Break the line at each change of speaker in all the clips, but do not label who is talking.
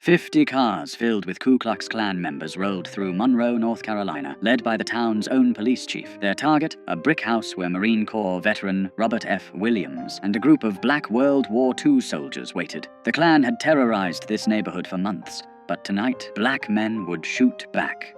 50 cars filled with Ku Klux Klan members rolled through Monroe, North Carolina, led by the town's own police chief. Their target, a brick house where Marine Corps veteran Robert F. Williams and a group of black World War II soldiers waited. The Klan had terrorized this neighborhood for months, but tonight, black men would shoot back.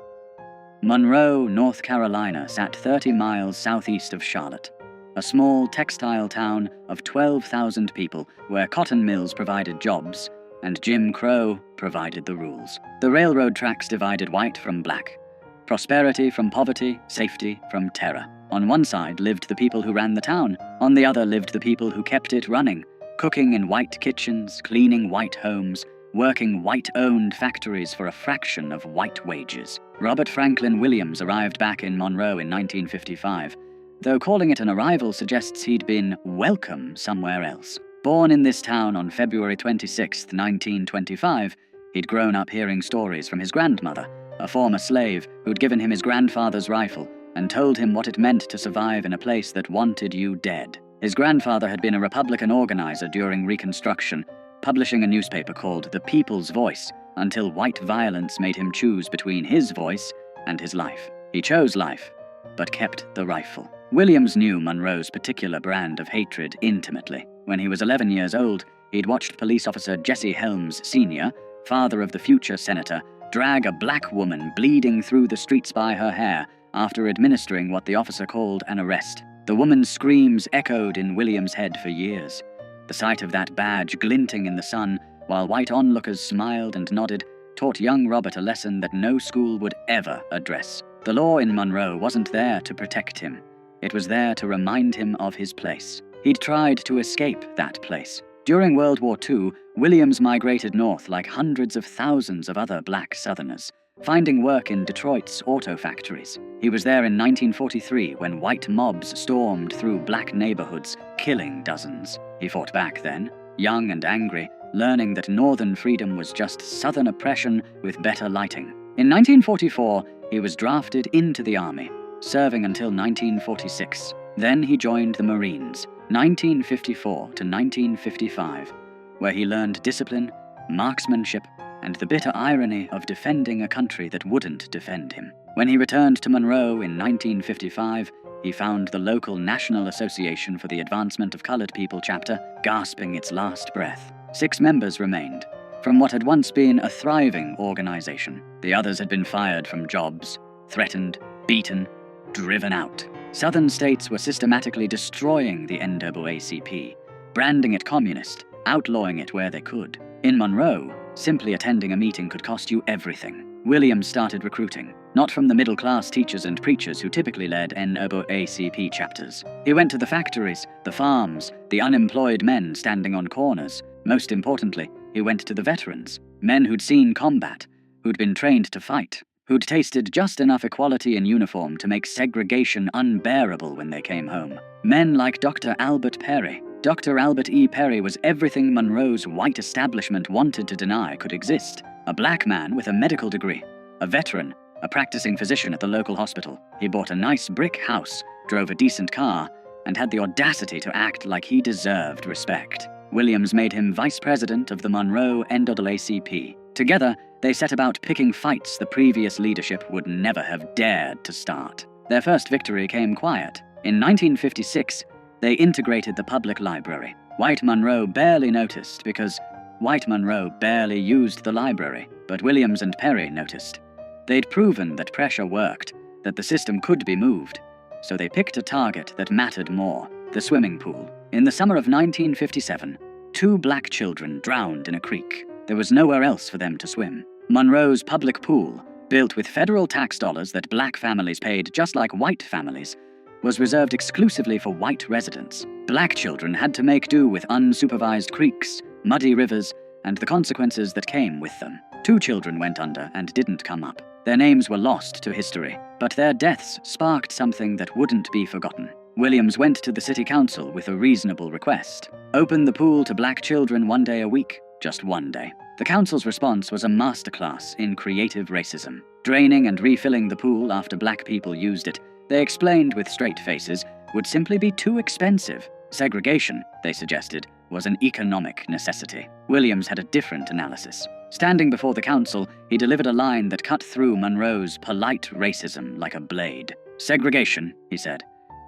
Monroe, North Carolina sat 30 miles southeast of Charlotte, a small textile town of 12,000 people where cotton mills provided jobs and Jim Crow provided the rules. The railroad tracks divided white from black, prosperity from poverty, safety from terror. On one side lived the people who ran the town, on the other lived the people who kept it running, cooking in white kitchens, cleaning white homes, working white-owned factories for a fraction of white wages. Robert Franklin Williams arrived back in Monroe in 1955, though calling it an arrival suggests he'd been welcome somewhere else. Born in this town on February 26, 1925, he'd grown up hearing stories from his grandmother, a former slave who'd given him his grandfather's rifle and told him what it meant to survive in a place that wanted you dead. His grandfather had been a Republican organizer during Reconstruction, publishing a newspaper called The People's Voice, until white violence made him choose between his voice and his life. He chose life, but kept the rifle. Williams knew Monroe's particular brand of hatred intimately. When he was 11 years old, he'd watched police officer Jesse Helms Sr., father of the future senator, drag a black woman bleeding through the streets by her hair after administering what the officer called an arrest. The woman's screams echoed in Williams' head for years. The sight of that badge glinting in the sun, while white onlookers smiled and nodded, taught young Robert a lesson that no school would ever address. The law in Monroe wasn't there to protect him. It was there to remind him of his place. He'd tried to escape that place. During World War II, Williams migrated north like hundreds of thousands of other black Southerners, finding work in Detroit's auto factories. He was there in 1943 when white mobs stormed through black neighborhoods, killing dozens. He fought back then, young and angry, learning that Northern freedom was just Southern oppression with better lighting. In 1944, he was drafted into the Army, serving until 1946. Then he joined the Marines, 1954 to 1955, where he learned discipline, marksmanship, and the bitter irony of defending a country that wouldn't defend him. When he returned to Monroe in 1955, he found the local National Association for the Advancement of Colored People chapter gasping its last breath. 6 members remained, from what had once been a thriving organization. The others had been fired from jobs, threatened, beaten, driven out. Southern states were systematically destroying the NAACP, branding it communist, outlawing it where they could. In Monroe, simply attending a meeting could cost you everything. Williams started recruiting, not from the middle-class teachers and preachers who typically led NAACP chapters. He went to the factories, the farms, the unemployed men standing on corners. Most importantly, he went to the veterans, men who'd seen combat, who'd been trained to fight, who'd tasted just enough equality in uniform to make segregation unbearable when they came home. Men like Dr. Albert Perry. Dr. Albert E. Perry was everything Monroe's white establishment wanted to deny could exist. A black man with a medical degree, a veteran, a practicing physician at the local hospital. He bought a nice brick house, drove a decent car, and had the audacity to act like he deserved respect. Williams made him vice president of the Monroe NAACP. Together, they set about picking fights the previous leadership would never have dared to start. Their first victory came quiet. In 1956, they integrated the public library. White Monroe barely noticed because white Monroe barely used the library, but Williams and Perry noticed. They'd proven that pressure worked, that the system could be moved, so they picked a target that mattered more, the swimming pool. In the summer of 1957, 2 black children drowned in a creek. There was nowhere else for them to swim. Monroe's public pool, built with federal tax dollars that black families paid just like white families, was reserved exclusively for white residents. Black children had to make do with unsupervised creeks, muddy rivers, and the consequences that came with them. 2 children went under and didn't come up. Their names were lost to history, but their deaths sparked something that wouldn't be forgotten. Williams went to the city council with a reasonable request. Open the pool to black children 1 day a week, just 1 day. The council's response was a masterclass in creative racism. Draining and refilling the pool after black people used it, they explained with straight faces, would simply be too expensive. Segregation, they suggested, was an economic necessity. Williams had a different analysis. Standing before the council, he delivered a line that cut through Monroe's polite racism like a blade. "Segregation," he said,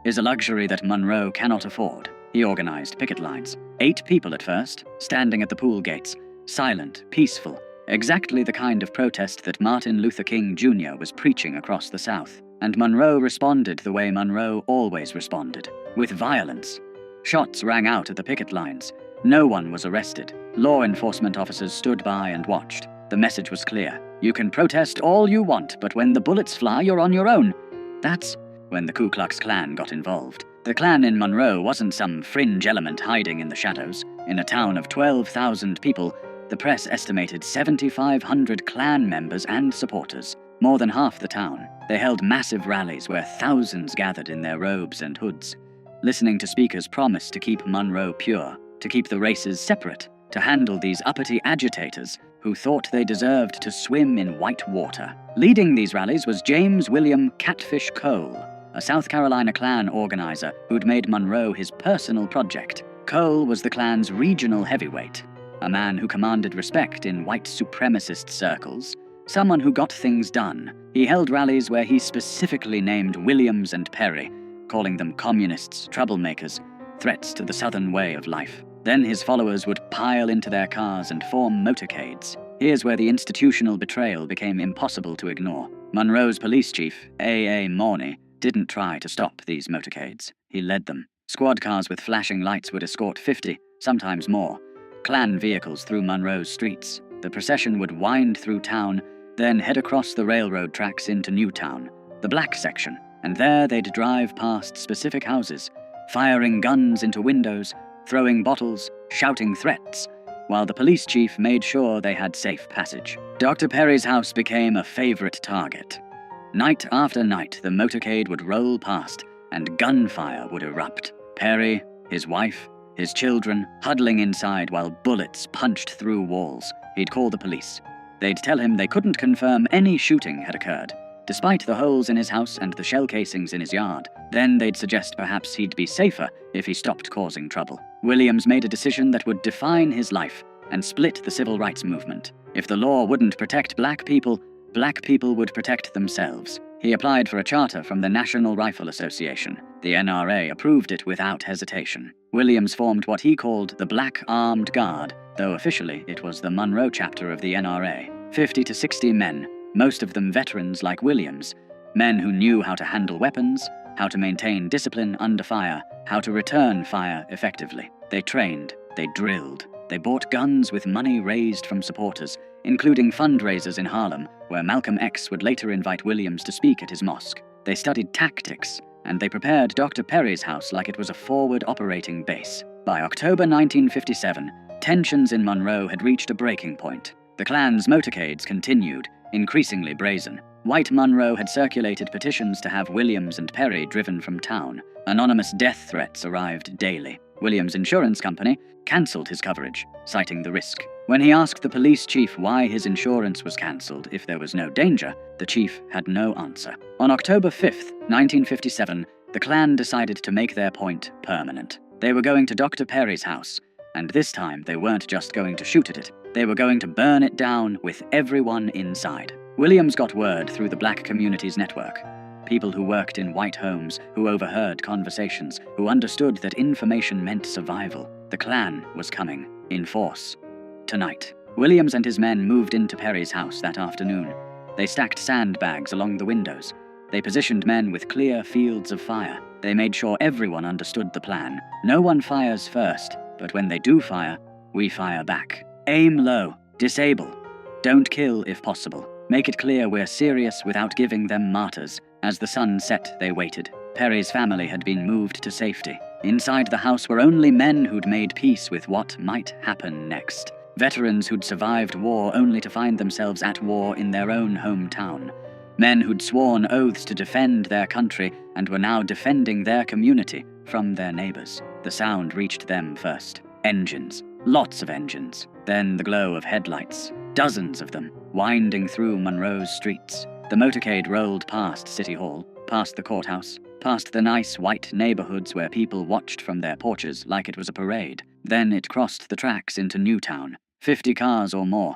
"is a luxury that Monroe cannot afford." He organized picket lines. 8 people at first, standing at the pool gates, silent, peaceful, exactly the kind of protest that Martin Luther King Jr. was preaching across the South. And Monroe responded the way Monroe always responded, with violence. Shots rang out at the picket lines. No one was arrested. Law enforcement officers stood by and watched. The message was clear. You can protest all you want, but when the bullets fly, you're on your own. That's when the Ku Klux Klan got involved. The Klan in Monroe wasn't some fringe element hiding in the shadows. In a town of 12,000 people, the press estimated 7,500 Klan members and supporters, more than half the town. They held massive rallies where thousands gathered in their robes and hoods, listening to speakers promise to keep Monroe pure, to keep the races separate, to handle these uppity agitators who thought they deserved to swim in white water. Leading these rallies was James William Catfish Cole, a South Carolina Klan organizer who'd made Monroe his personal project. Cole was the Klan's regional heavyweight, a man who commanded respect in white supremacist circles, someone who got things done. He held rallies where he specifically named Williams and Perry, calling them communists, troublemakers, threats to the Southern way of life. Then his followers would pile into their cars and form motorcades. Here's where the institutional betrayal became impossible to ignore. Monroe's police chief, A.A. Morney, didn't try to stop these motorcades. He led them. Squad cars with flashing lights would escort 50, sometimes more, Klan vehicles through Monroe's streets. The procession would wind through town, then head across the railroad tracks into Newtown, the black section, and there they'd drive past specific houses, firing guns into windows, throwing bottles, shouting threats, while the police chief made sure they had safe passage. Dr. Perry's house became a favorite target. Night after night, the motorcade would roll past, and gunfire would erupt. Perry, his wife, his children, huddling inside while bullets punched through walls. He'd call the police. They'd tell him they couldn't confirm any shooting had occurred, despite the holes in his house and the shell casings in his yard. Then they'd suggest perhaps he'd be safer if he stopped causing trouble. Williams made a decision that would define his life and split the civil rights movement. If the law wouldn't protect black people would protect themselves. He applied for a charter from the National Rifle Association. The NRA approved it without hesitation. Williams formed what he called the Black Armed Guard, though officially it was the Monroe chapter of the NRA. 50 to 60 men, most of them veterans like Williams, men who knew how to handle weapons, how to maintain discipline under fire, how to return fire effectively. They trained, they drilled, they bought guns with money raised from supporters, including fundraisers in Harlem, where Malcolm X would later invite Williams to speak at his mosque. They studied tactics, and they prepared Dr. Perry's house like it was a forward operating base. By October 1957, tensions in Monroe had reached a breaking point. The Klan's motorcades continued, increasingly brazen. White Monroe had circulated petitions to have Williams and Perry driven from town. Anonymous death threats arrived daily. Williams' insurance company cancelled his coverage, citing the risk. When he asked the police chief why his insurance was cancelled if there was no danger, the chief had no answer. On October 5th, 1957, the Klan decided to make their point permanent. They were going to Dr. Perry's house, and this time they weren't just going to shoot at it. They were going to burn it down with everyone inside. Williams got word through the black community's network. People who worked in white homes, who overheard conversations, who understood that information meant survival. The Klan was coming, in force. Tonight. Williams and his men moved into Perry's house that afternoon. They stacked sandbags along the windows. They positioned men with clear fields of fire. They made sure everyone understood the plan. No one fires first, but when they do fire, we fire back. Aim low. Disable. Don't kill if possible. Make it clear we're serious without giving them martyrs. As the sun set, they waited. Perry's family had been moved to safety. Inside the house were only men who'd made peace with what might happen next. Veterans who'd survived war only to find themselves at war in their own hometown. Men who'd sworn oaths to defend their country and were now defending their community from their neighbors. The sound reached them first. Engines. Lots of engines. Then the glow of headlights. Dozens of them, winding through Monroe's streets. The motorcade rolled past City Hall, past the courthouse, past the nice white neighborhoods where people watched from their porches like it was a parade. Then it crossed the tracks into Newtown. 50 cars or more.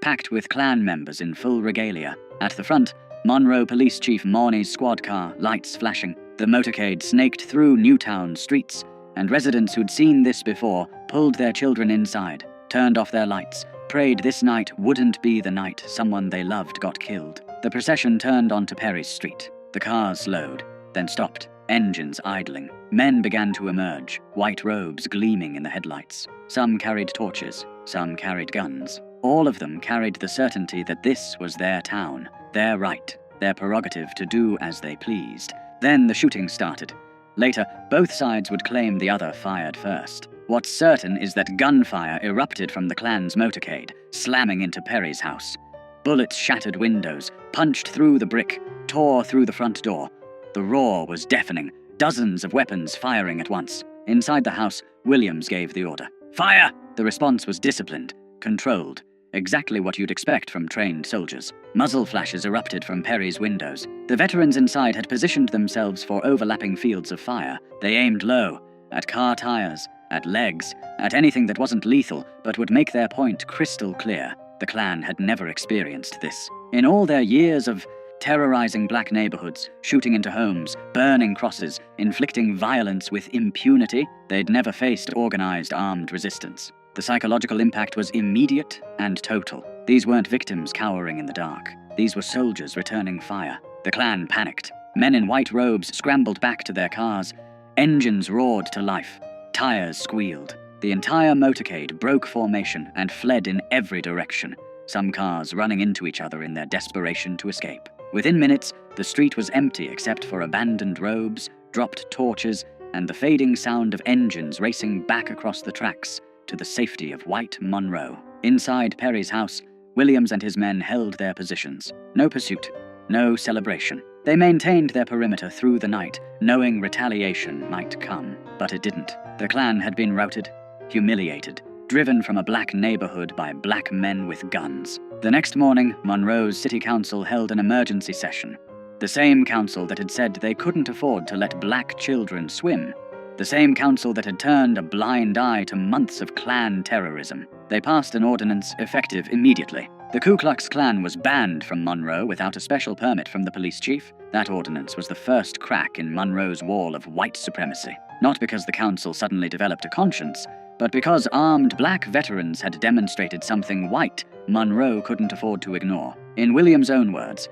packed with Klan members in full regalia. At the front, Monroe Police Chief Morney's squad car, lights flashing. The motorcade snaked through Newtown streets, and residents who'd seen this before pulled their children inside, turned off their lights, prayed this night wouldn't be the night someone they loved got killed. The procession turned onto Perry Street. The cars slowed, then stopped, engines idling. Men began to emerge, white robes gleaming in the headlights. Some carried torches, some carried guns. All of them carried the certainty that this was their town, their right, their prerogative to do as they pleased. Then the shooting started. Later, both sides would claim the other fired first. What's certain is that gunfire erupted from the Klan's motorcade, slamming into Perry's house. Bullets shattered windows, punched through the brick, tore through the front door. The roar was deafening, dozens of weapons firing at once. Inside the house, Williams gave the order. Fire! The response was disciplined, controlled, exactly what you'd expect from trained soldiers. Muzzle flashes erupted from Perry's windows. The veterans inside had positioned themselves for overlapping fields of fire. They aimed low, at car tires, at legs, at anything that wasn't lethal but would make their point crystal clear. The Klan had never experienced this. In all their years of terrorizing black neighborhoods, shooting into homes, burning crosses, inflicting violence with impunity, they'd never faced organized armed resistance. The psychological impact was immediate and total. These weren't victims cowering in the dark. These were soldiers returning fire. The Klan panicked. Men in white robes scrambled back to their cars. Engines roared to life. Tires squealed. The entire motorcade broke formation and fled in every direction, some cars running into each other in their desperation to escape. Within minutes, the street was empty except for abandoned robes, dropped torches, and the fading sound of engines racing back across the tracks to the safety of white Monroe. Inside Perry's house, Williams and his men held their positions. No pursuit, no celebration. They maintained their perimeter through the night, knowing retaliation might come. But it didn't. The Klan had been routed, humiliated, driven from a black neighborhood by black men with guns. The next morning, Monroe's city council held an emergency session. The same council that had said they couldn't afford to let black children swim. The same council that had turned a blind eye to months of Klan terrorism. They passed an ordinance effective immediately. The Ku Klux Klan was banned from Monroe without a special permit from the police chief. That ordinance was the first crack in Monroe's wall of white supremacy. Not because the council suddenly developed a conscience, but because armed black veterans had demonstrated something white Monroe couldn't afford to ignore. In Williams' own words,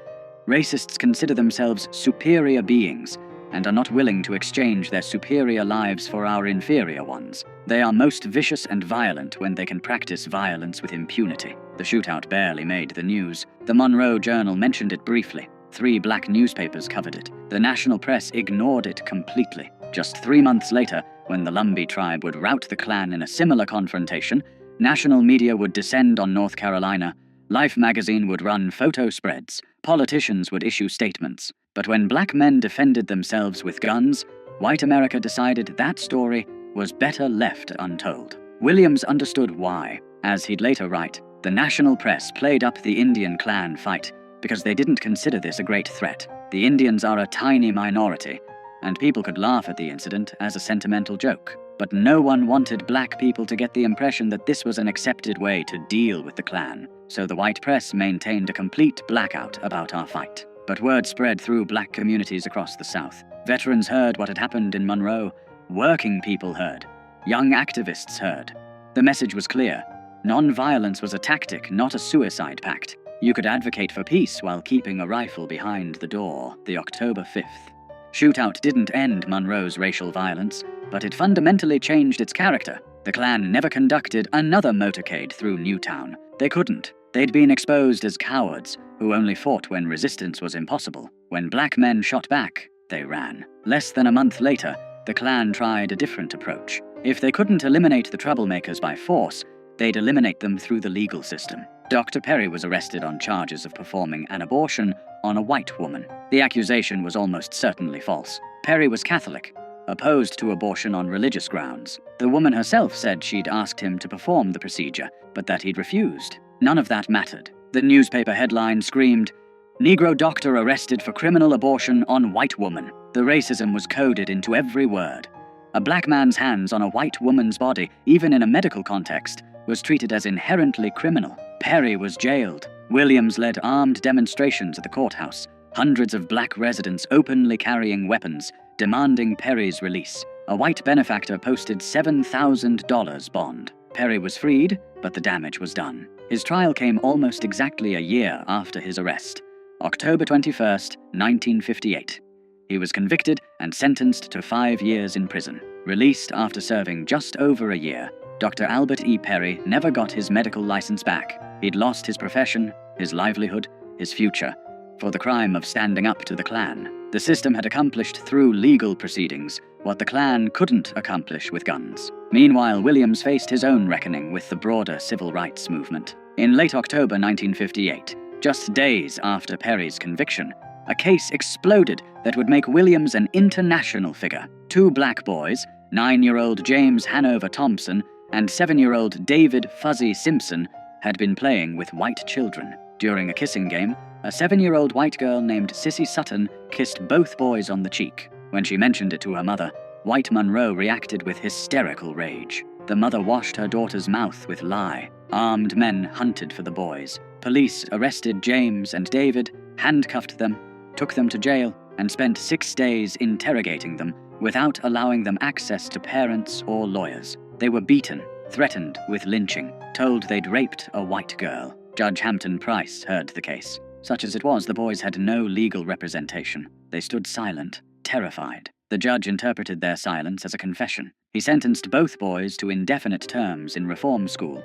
racists consider themselves superior beings and are not willing to exchange their superior lives for our inferior ones. They are most vicious and violent when they can practice violence with impunity. The shootout barely made the news. The Monroe Journal mentioned it briefly. 3 black newspapers covered it. The national press ignored it completely. Just 3 months later, when the Lumbee tribe would rout the Klan in a similar confrontation, national media would descend on North Carolina, Life magazine would run photo spreads, politicians would issue statements. But when black men defended themselves with guns, white America decided that story was better left untold. Williams understood why. As he'd later write, the national press played up the Indian Klan fight because they didn't consider this a great threat. The Indians are a tiny minority, and people could laugh at the incident as a sentimental joke. But no one wanted black people to get the impression that this was an accepted way to deal with the Klan, so the white press maintained a complete blackout about our fight. But word spread through black communities across the South. Veterans heard what had happened in Monroe. Working people heard. Young activists heard. The message was clear. Nonviolence was a tactic, not a suicide pact. You could advocate for peace while keeping a rifle behind the door, the October 5th. Shootout didn't end Monroe's racial violence, but it fundamentally changed its character. The Klan never conducted another motorcade through Newtown. They couldn't. They'd been exposed as cowards who only fought when resistance was impossible. When black men shot back, they ran. Less than a month later, the Klan tried a different approach. If they couldn't eliminate the troublemakers by force, they'd eliminate them through the legal system. Dr. Perry was arrested on charges of performing an abortion on a white woman. The accusation was almost certainly false. Perry was Catholic, opposed to abortion on religious grounds. The woman herself said she'd asked him to perform the procedure, but that he'd refused. None of that mattered. The newspaper headline screamed, "Negro doctor arrested for criminal abortion on white woman." The racism was coded into every word. A black man's hands on a white woman's body, even in a medical context, was treated as inherently criminal. Perry was jailed. Williams led armed demonstrations at the courthouse, hundreds of black residents openly carrying weapons, demanding Perry's release. A white benefactor posted $7,000 bond. Perry was freed, but the damage was done. His trial came almost exactly a year after his arrest, October 21st, 1958. He was convicted and sentenced to 5 years in prison. Released after serving just over a year, Dr. Albert E. Perry never got his medical license back. He'd lost his profession, his livelihood, his future, for the crime of standing up to the Klan. The system had accomplished through legal proceedings what the Klan couldn't accomplish with guns. Meanwhile, Williams faced his own reckoning with the broader civil rights movement. In late October 1958, just days after Perry's conviction, a case exploded that would make Williams an international figure. 2 black boys, 9-year-old James Hanover Thompson and 7-year-old David Fuzzy Simpson, had been playing with white children. During a kissing game, a 7-year-old white girl named Sissy Sutton kissed both boys on the cheek. When she mentioned it to her mother, white Monroe reacted with hysterical rage. The mother washed her daughter's mouth with lye. Armed men hunted for the boys. Police arrested James and David, handcuffed them, took them to jail, and spent 6 days interrogating them without allowing them access to parents or lawyers. They were beaten, threatened with lynching, told they'd raped a white girl. Judge Hampton Price heard the case. Such as it was, the boys had no legal representation. They stood silent, terrified. The judge interpreted their silence as a confession. He sentenced both boys to indefinite terms in reform school,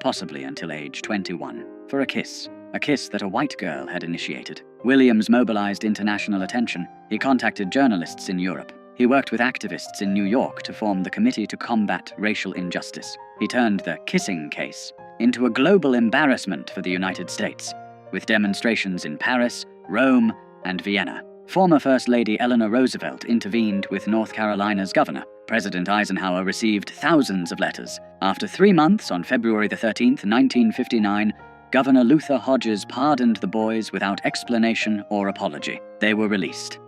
possibly until age 21, for a kiss that a white girl had initiated. Williams mobilized international attention. He contacted journalists in Europe. He worked with activists in New York to form the Committee to Combat Racial Injustice. He turned the kissing case into a global embarrassment for the United States, with demonstrations in Paris, Rome, and Vienna. Former First Lady Eleanor Roosevelt intervened with North Carolina's governor. President Eisenhower received thousands of letters. After 3 months, on February 13, 1959, Governor Luther Hodges pardoned the boys without explanation or apology. They were released.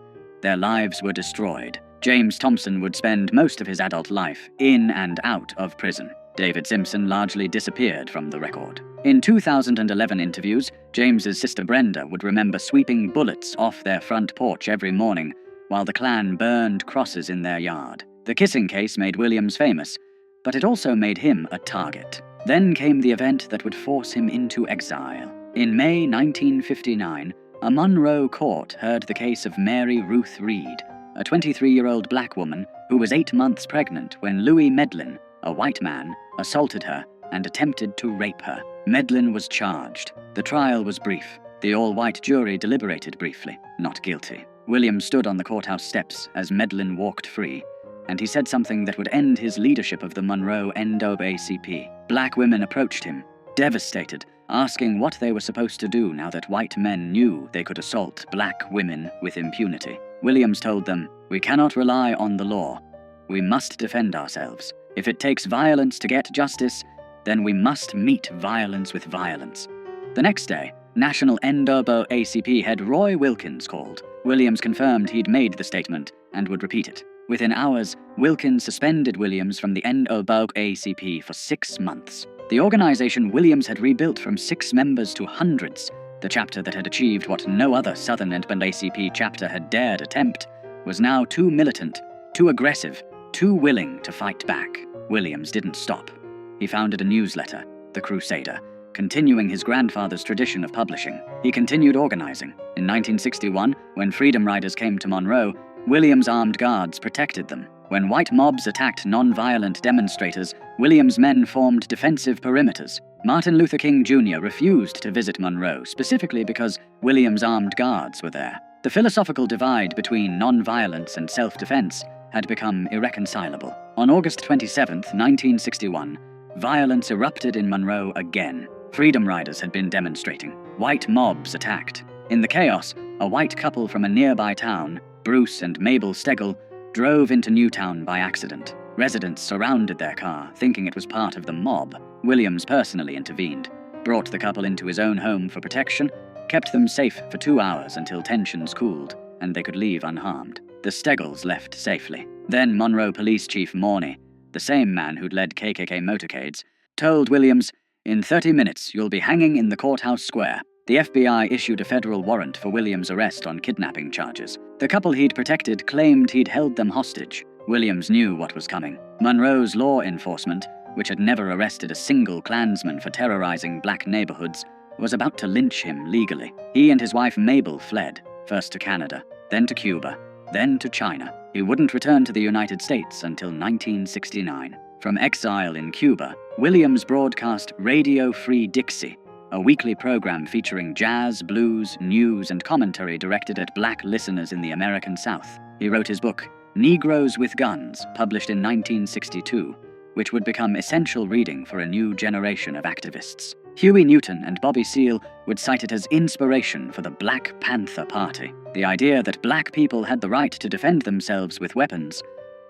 Their lives were destroyed. James Thompson would spend most of his adult life in and out of prison. David Simpson largely disappeared from the record. In 2011 interviews, James's sister Brenda would remember sweeping bullets off their front porch every morning while the Klan burned crosses in their yard. The kissing case made Williams famous, but it also made him a target. Then came the event that would force him into exile. In May 1959, a Monroe court heard the case of Mary Ruth Reed, a 23-year-old black woman who was 8 months pregnant when Louis Medlin, a white man, assaulted her and attempted to rape her. Medlin was charged. The trial was brief. The all-white jury deliberated briefly, not guilty. Williams stood on the courthouse steps as Medlin walked free, and he said something that would end his leadership of the Monroe NAACP. Black women approached him, devastated, asking what they were supposed to do now that white men knew they could assault black women with impunity. Williams told them, "We cannot rely on the law. We must defend ourselves. If it takes violence to get justice, then we must meet violence with violence." The next day, National NAACP head Roy Wilkins called. Williams confirmed he'd made the statement and would repeat it. Within hours, Wilkins suspended Williams from the NAACP for 6 months. The organization Williams had rebuilt from 6 members to hundreds, the chapter that had achieved what no other Southern NAACP chapter had dared attempt, was now too militant, too aggressive, too willing to fight back. Williams didn't stop. He founded a newsletter, The Crusader, continuing his grandfather's tradition of publishing. He continued organizing. In 1961, when Freedom Riders came to Monroe, Williams' armed guards protected them. When white mobs attacked non-violent demonstrators, Williams' men formed defensive perimeters. Martin Luther King Jr. refused to visit Monroe, specifically because Williams' armed guards were there. The philosophical divide between non-violence and self-defense had become irreconcilable. On August 27, 1961, violence erupted in Monroe again. Freedom Riders had been demonstrating. White mobs attacked. In the chaos, a white couple from a nearby town, Bruce and Mabel Stegel, drove into Newtown by accident. Residents surrounded their car, thinking it was part of the mob. Williams personally intervened, brought the couple into his own home for protection, kept them safe for 2 hours until tensions cooled, and they could leave unharmed. The Stegels left safely. Then Monroe Police Chief Morney, the same man who'd led KKK motorcades, told Williams, In 30 minutes, you'll be hanging in the courthouse square. The FBI issued a federal warrant for Williams' arrest on kidnapping charges. The couple he'd protected claimed he'd held them hostage. Williams knew what was coming. Monroe's law enforcement, which had never arrested a single Klansman for terrorizing black neighborhoods, was about to lynch him legally. He and his wife Mabel fled, first to Canada, then to Cuba, then to China. He wouldn't return to the United States until 1969. From exile in Cuba, Williams broadcast Radio Free Dixie, a weekly program featuring jazz, blues, news, and commentary directed at black listeners in the American South. He wrote his book, Negroes with Guns, published in 1962, which would become essential reading for a new generation of activists. Huey Newton and Bobby Seale would cite it as inspiration for the Black Panther Party, the idea that black people had the right to defend themselves with weapons,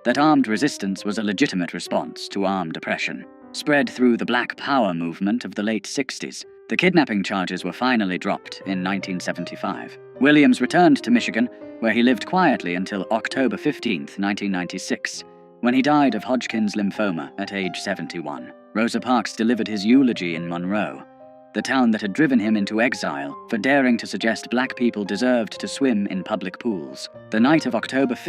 that armed resistance was a legitimate response to armed oppression. Spread through the Black Power movement of the late 60s, the kidnapping charges were finally dropped in 1975. Williams returned to Michigan, where he lived quietly until October 15, 1996, when he died of Hodgkin's lymphoma at age 71. Rosa Parks delivered his eulogy in Monroe, the town that had driven him into exile for daring to suggest black people deserved to swim in public pools. The night of October 5,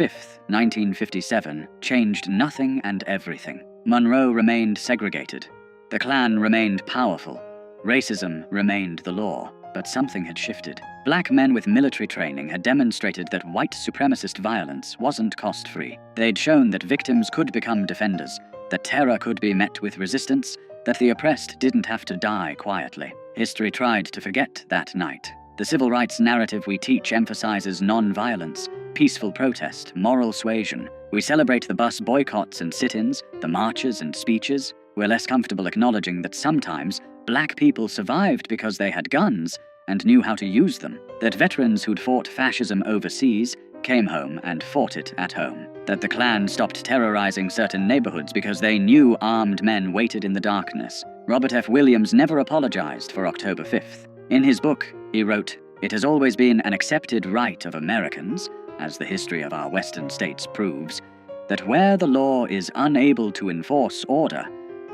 1957, changed nothing and everything. Monroe remained segregated. The Klan remained powerful. Racism remained the law. But something had shifted. Black men with military training had demonstrated that white supremacist violence wasn't cost-free. They'd shown that victims could become defenders, that terror could be met with resistance, that the oppressed didn't have to die quietly. History tried to forget that night. The civil rights narrative we teach emphasizes nonviolence, peaceful protest, moral suasion. We celebrate the bus boycotts and sit-ins, the marches and speeches. We're less comfortable acknowledging that sometimes black people survived because they had guns and knew how to use them. That veterans who'd fought fascism overseas came home and fought it at home. That the Klan stopped terrorizing certain neighborhoods because they knew armed men waited in the darkness. Robert F. Williams never apologized for October 5th. In his book, he wrote, "It has always been an accepted right of Americans, as the history of our western states proves, that where the law is unable to enforce order,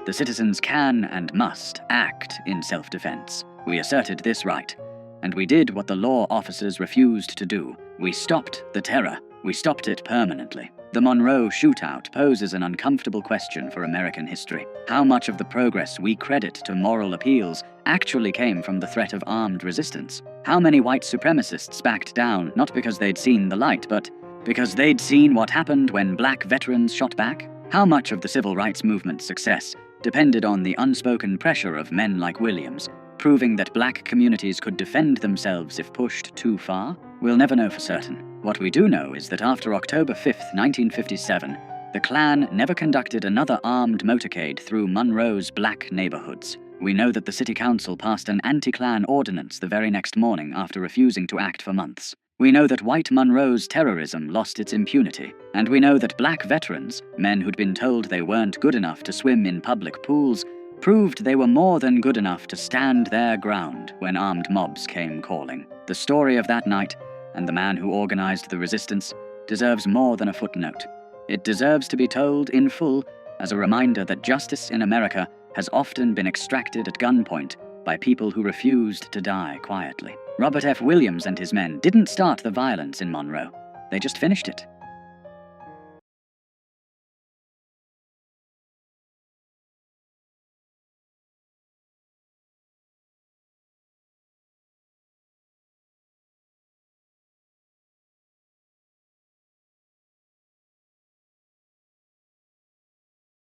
the citizens can and must act in self-defense. We asserted this right, and we did what the law officers refused to do. We stopped the terror. We stopped it permanently." The Monroe shootout poses an uncomfortable question for American history. How much of the progress we credit to moral appeals actually came from the threat of armed resistance? How many white supremacists backed down not because they'd seen the light, but because they'd seen what happened when black veterans shot back? How much of the civil rights movement's success depended on the unspoken pressure of men like Williams, proving that black communities could defend themselves if pushed too far? We'll never know for certain. What we do know is that after October 5th, 1957, the Klan never conducted another armed motorcade through Monroe's black neighborhoods. We know that the city council passed an anti-Klan ordinance the very next morning after refusing to act for months. We know that white Monroe's terrorism lost its impunity. And we know that black veterans, men who'd been told they weren't good enough to swim in public pools, proved they were more than good enough to stand their ground when armed mobs came calling. The story of that night, and the man who organized the resistance, deserves more than a footnote. It deserves to be told in full as a reminder that justice in America has often been extracted at gunpoint by people who refused to die quietly. Robert F. Williams and his men didn't start the violence in Monroe. They just finished it.